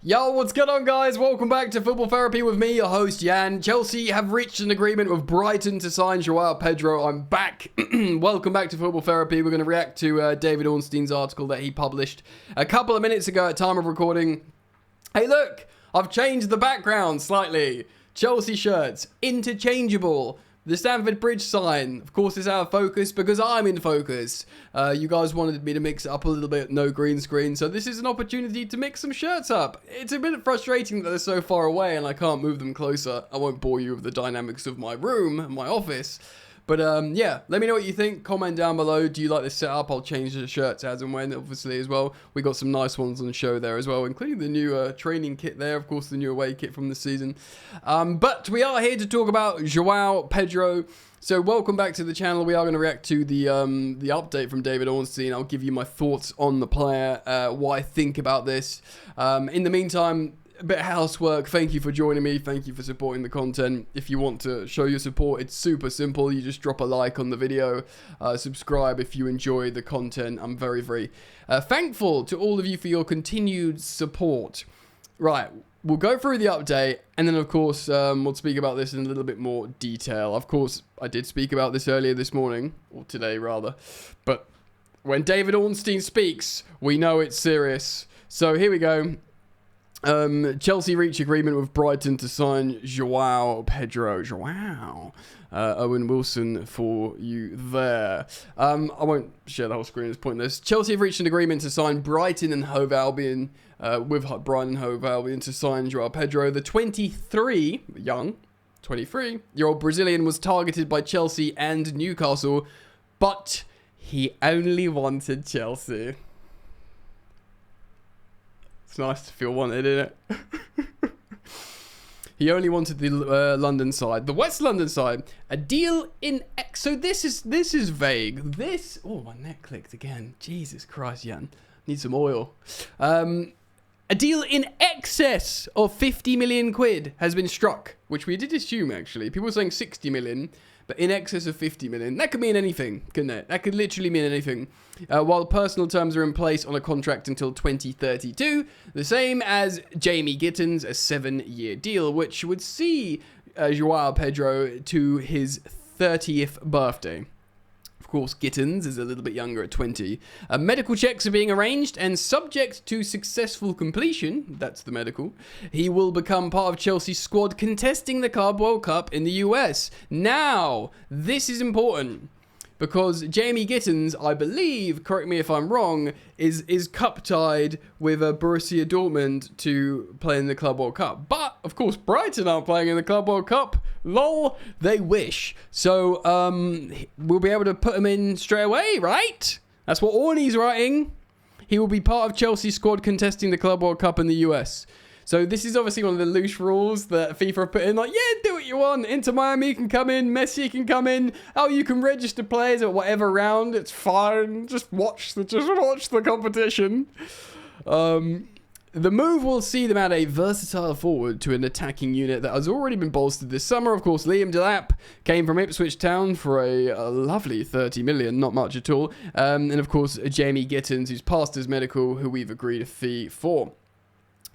Yo, what's going on, guys? Welcome back to Football Therapy with me, your host, Jan. Chelsea have reached an agreement with Brighton to sign João Pedro. I'm back. Welcome back to Football Therapy. We're going to react to David Ornstein's article that he published a couple of minutes ago at time of recording. Hey, look, I've changed the background slightly. Chelsea shirts, interchangeable. The Stamford Bridge sign, of course, is out of focus because I'm in focus. You guys wanted me to mix it up a little bit, no green screen, so this is an opportunity to mix some shirts up. It's a bit frustrating that they're so far away and I can't move them closer. I won't bore you with the dynamics of my room, my office. But yeah, let me know what you think. Comment down below. Do you like this setup? I'll change the shirts as and when, obviously, as well. We got some nice ones on the show there as well, including the new training kit there. Of course, the new away kit from the season. But we are here to talk about João Pedro. So welcome back to the channel. We are going to react to the update from David Ornstein. I'll give you my thoughts on the player, what I think about this. In the meantime, a bit of housework. Thank you for joining me. Thank you for supporting the content. If you want to show your support, it's super simple. You just drop a like on the video, subscribe if you enjoy the content. I'm very, very thankful to all of you for your continued support. Right, we'll go through the update, and then of course we'll speak about this in a little bit more detail. Of course, I did speak about this earlier this morning, or today rather, but when David Ornstein speaks, we know it's serious. So here we go. Chelsea reach agreement with Brighton to sign João Pedro. João. Owen Wilson for you there. I won't share the whole screen, it's pointless. Chelsea have reached an agreement to sign Brighton and Hove Albion, with Brighton and Hove Albion to sign João Pedro. The 23-year-old Brazilian was targeted by Chelsea and Newcastle, but he only wanted Chelsea. It's nice to feel wanted, isn't it? He only wanted the London side, the West London side. A deal in so this is vague. This my neck clicked again. Jesus Christ, Jan, need some oil. A deal in excess of 50 million quid has been struck, which we did assume actually. People were saying 60 million. But in excess of 50 million, that could mean anything, couldn't it? That could literally mean anything. While personal terms are in place on a contract until 2032, the same as Jamie Gittins, a 7-year deal, which would see João Pedro to his 30th birthday. Of course, Gittins is a little bit younger at 20. Medical checks are being arranged, and subject to successful completion, that's the medical, he will become part of Chelsea's squad contesting the Club World Cup in the US. Now, this is important, because Jamie Gittins, I believe, correct me if I'm wrong, is cup-tied with Borussia Dortmund to play in the Club World Cup. But, of course, Brighton aren't playing in the Club World Cup. Lol, they wish. So, we'll be able to put him in straight away, right? That's what Orney's writing. He will be part of Chelsea's squad contesting the Club World Cup in the US. So this is obviously one of the loose rules that FIFA have put in, like, yeah, do what you want. Inter Miami can come in, Messi can come in. Oh, you can register players at whatever round. It's fine. Just watch the competition. The move will see them add a versatile forward to an attacking unit that has already been bolstered this summer. Of course, Liam Delap came from Ipswich Town for a lovely 30 million, not much at all. And of course, Jamie Gittins, who's passed his medical, who we've agreed a fee for.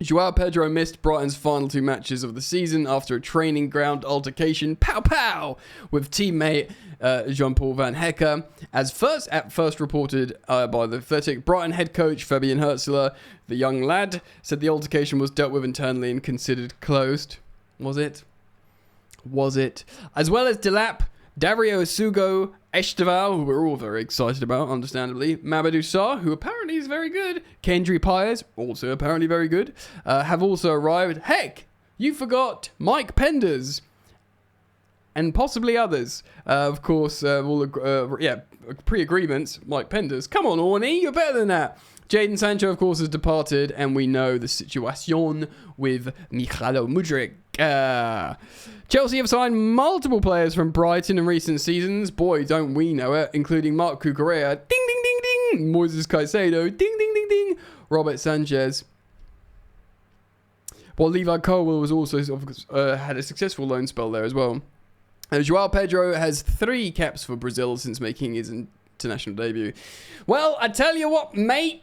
João Pedro missed Brighton's final 2 matches of the season after a training ground altercation, with teammate Jean-Paul Van Hecke. As first reported by the Athletic, Brighton head coach Fabian Hürzeler, the young lad, said the altercation was dealt with internally and considered closed. Was it? As well as Delap, Dario Sugo, Esteval, who we're all very excited about, understandably, Mamadou Sarr, who apparently is very good, Kendry Pires, also apparently very good, have also arrived. Heck, you forgot Mike Penders, and possibly others. Of course, pre-agreements, Mike Penders. Come on, Orney, you're better than that. Jadon Sancho, of course, has departed, and we know the situation with Michailo Mudryk. Chelsea have signed multiple players from Brighton in recent seasons. Boy, don't we know it, including Marc Cucurella, ding, ding, ding, ding, Moises Caicedo, ding, ding, ding, ding, Robert Sanchez. While Levi Colwill was also had a successful loan spell there as well. João Pedro has 3 caps for Brazil since making his international debut. Well, I tell you what, mate.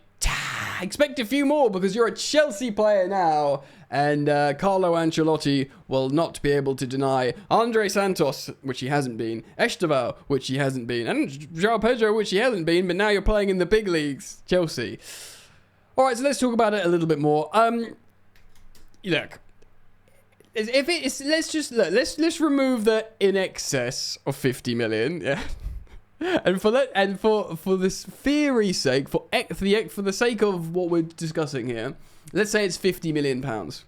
expect a few more because you're a Chelsea player now. And Carlo Ancelotti will not be able to deny Andre Santos, which he hasn't been, Esteval, which he hasn't been, and João Pedro, which he hasn't been, but now you're playing in the big leagues, Chelsea. All right, so let's talk about it a little bit more. Look, if it's let's remove the in excess of 50 million, yeah. And for this theory's sake, for the sake of what we're discussing here, let's say it's 50 million pounds,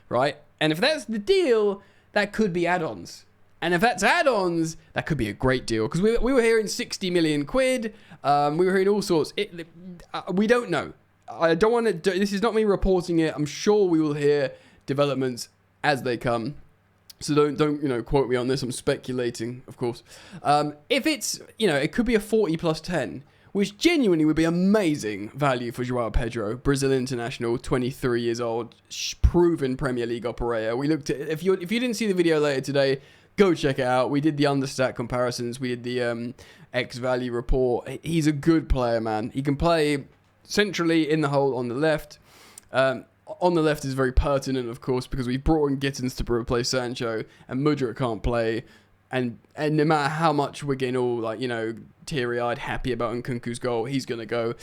right? And if that's the deal, that could be add-ons. And if that's add-ons, that could be a great deal because we were hearing 60 million quid. We were hearing all sorts. We don't know. I don't want to. This is not me reporting it. I'm sure we will hear developments as they come. So don't quote me on this. I'm speculating, of course. If it's it could be a 40 plus 10, which genuinely would be amazing value for João Pedro, Brazil international, 23 years old, proven Premier League operator. We looked at if you didn't see the video later today, go check it out. We did the understat comparisons. We did the X value report. He's a good player, man. He can play centrally in the hole on the left. On the left is very pertinent, of course, because we brought in Gittins to replace Sancho, and Mudryk can't play. And no matter how much we're getting all teary-eyed, happy about Nkunku's goal, he's going to go.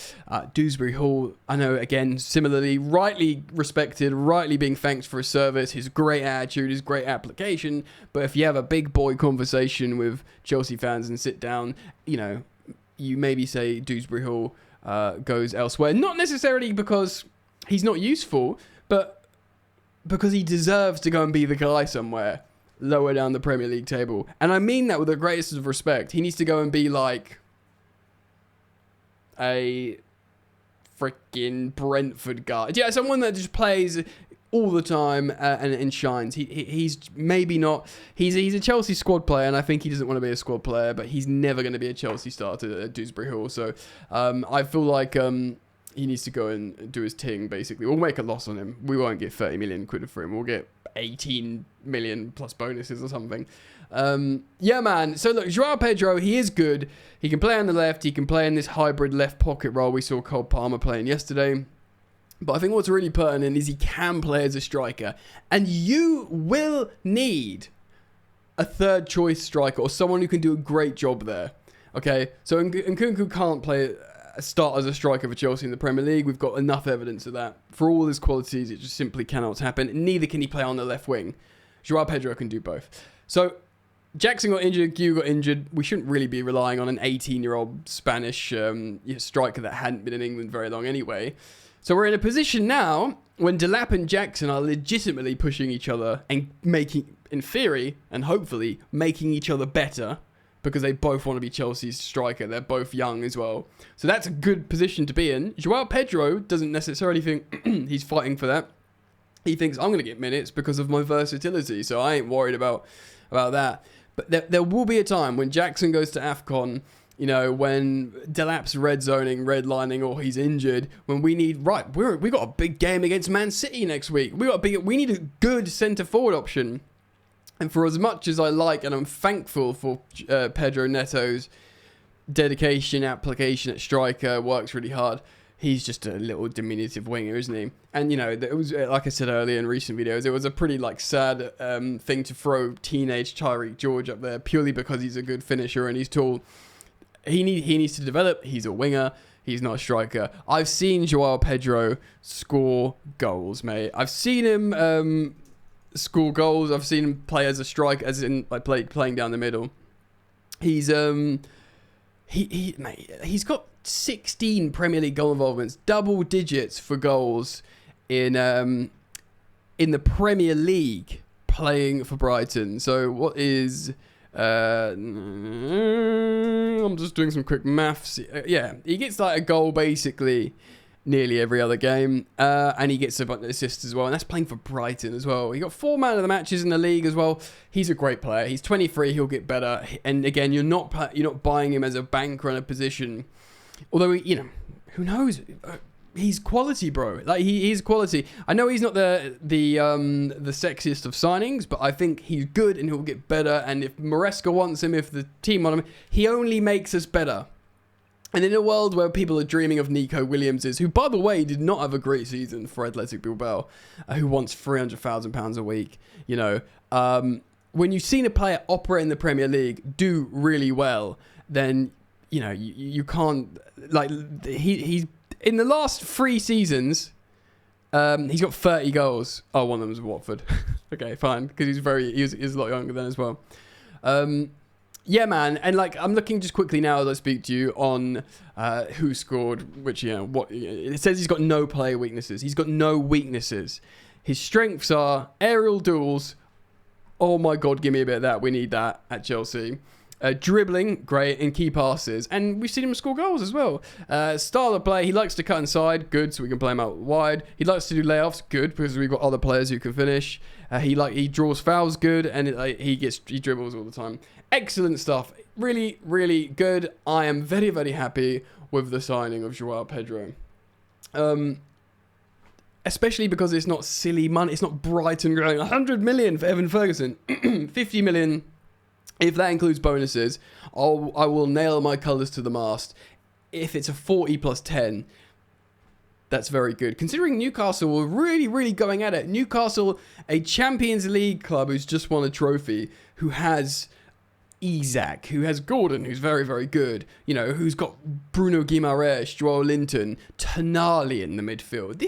Dewsbury Hall, I know, again, similarly, rightly respected, rightly being thanked for his service, his great attitude, his great application. But if you have a big boy conversation with Chelsea fans and sit down, you maybe say Dewsbury Hall goes elsewhere. Not necessarily because he's not useful, but because he deserves to go and be the guy somewhere lower down the Premier League table. And I mean that with the greatest of respect. He needs to go and be like a freaking Brentford guy. Yeah, someone that just plays all the time and shines. He's maybe not. He's a Chelsea squad player, and I think he doesn't want to be a squad player, but he's never going to be a Chelsea starter at Dewsbury Hall. So I feel like he needs to go and do his ting, basically. We'll make a loss on him. We won't get 30 million quid for him. We'll get 18 million plus bonuses or something. Yeah, man. So look, João Pedro, he is good. He can play on the left. He can play in this hybrid left pocket role we saw Cole Palmer playing yesterday. But I think what's really pertinent is he can play as a striker. And you will need a third choice striker or someone who can do a great job there. Okay? So Nkunku can't start as a striker for Chelsea in the Premier League. We've got enough evidence of that. For all his qualities, it just simply cannot happen. Neither can he play on the left wing. João Pedro can do both. So Jackson got injured, Gu got injured. We shouldn't really be relying on an 18-year-old Spanish striker that hadn't been in England very long anyway. So we're in a position now when Delap and Jackson are legitimately pushing each other and making, in theory, and hopefully, making each other better, because they both want to be Chelsea's striker. They're both young as well. So that's a good position to be in. João Pedro doesn't necessarily think he's fighting for that. He thinks, I'm going to get minutes because of my versatility, so I ain't worried about that. But there will be a time when Jackson goes to AFCON, when Delap's red zoning, redlining, or he's injured, when we need, we got a big game against Man City next week. We need a good centre-forward option. And for as much as I like, and I'm thankful for Pedro Neto's dedication, application at striker, works really hard, he's just a little diminutive winger, isn't he? And, it was, like I said earlier in recent videos, it was a pretty, sad thing to throw teenage Tyreek George up there purely because he's a good finisher and he's tall. He needs to develop. He's a winger. He's not a striker. I've seen João Pedro score goals, mate. I've seen him score goals. I've seen him play as a striker, as in playing down the middle. He's he's got 16 Premier League goal involvements, double digits for goals in the Premier League playing for Brighton. So what is I'm just doing some quick maths. Yeah, he gets a goal basically nearly every other game, and he gets a bunch of assists as well, and that's playing for Brighton as well. He got 4 man of the matches in the league as well. He's a great player. He's 23. He'll get better. And again, you're not buying him as a banker in a position. Although who knows? He's quality, bro. He's quality. I know he's not the sexiest of signings, but I think he's good and he'll get better. And if Maresca wants him, if the team want him, he only makes us better. And in a world where people are dreaming of Nico Williams's, who, by the way, did not have a great season for Athletic Bilbao, who wants £300,000 a week, you know, when you've seen a player operate in the Premier League do really well, then, you know, you can't, like, he's in the last 3 seasons, he's got 30 goals. Oh, one of them was Watford. Okay, fine, because he was a lot younger then as well. Yeah, man, and like I'm looking just quickly now as I speak to you on who scored, which, you know, what it says he's got no player weaknesses. He's got no weaknesses. His strengths are aerial duels. Oh my God, give me a bit of that. We need that at Chelsea. Dribbling, great, and key passes. And we've seen him score goals as well. Style of play, he likes to cut inside, good, so we can play him out wide. He likes to do layoffs, good, because we've got other players who can finish. He draws fouls, good, and he dribbles all the time. Excellent stuff. Really, really good. I am very, very happy with the signing of João Pedro. Especially because it's not silly money. It's not Brighton going 100 million for Evan Ferguson. 50 million. If that includes bonuses, I will nail my colours to the mast. If it's a 40 plus 10, that's very good. Considering Newcastle were really, really going at it. Newcastle, a Champions League club who's just won a trophy, who has Isak, who has Gordon, who's very, very good, you know, who's got Bruno Guimaraes, João Linton, Tonali in the midfield. They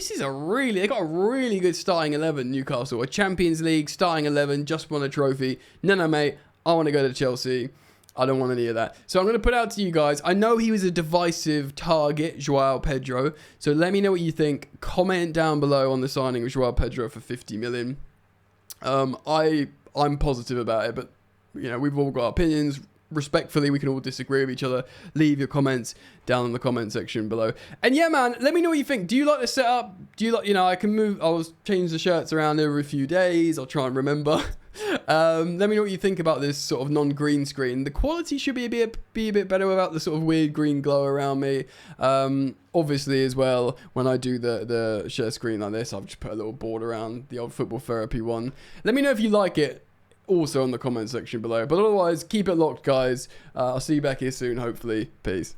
got a really good starting 11, Newcastle. A Champions League starting 11, just won a trophy. No, mate. I want to go to Chelsea. I don't want any of that. So I'm going to put out to you guys. I know he was a divisive target, João Pedro. So let me know what you think. Comment down below on the signing of João Pedro for 50 million. I'm positive about it, but you know, we've all got opinions. Respectfully, we can all disagree with each other. Leave your comments down in the comment section below. And yeah, man, let me know what you think. Do you like the setup? Do you like, you know, I can move, I'll change the shirts around every few days. I'll try and remember. Let me know what you think about this sort of non-green screen. The quality should be a bit better without the sort of weird green glow around me. Obviously as well, when I do the share screen like this, I've just put a little board around the old football therapy one. Let me know if you like it. Also in the comment section below. But otherwise, keep it locked, guys. I'll see you back here soon, hopefully. Peace.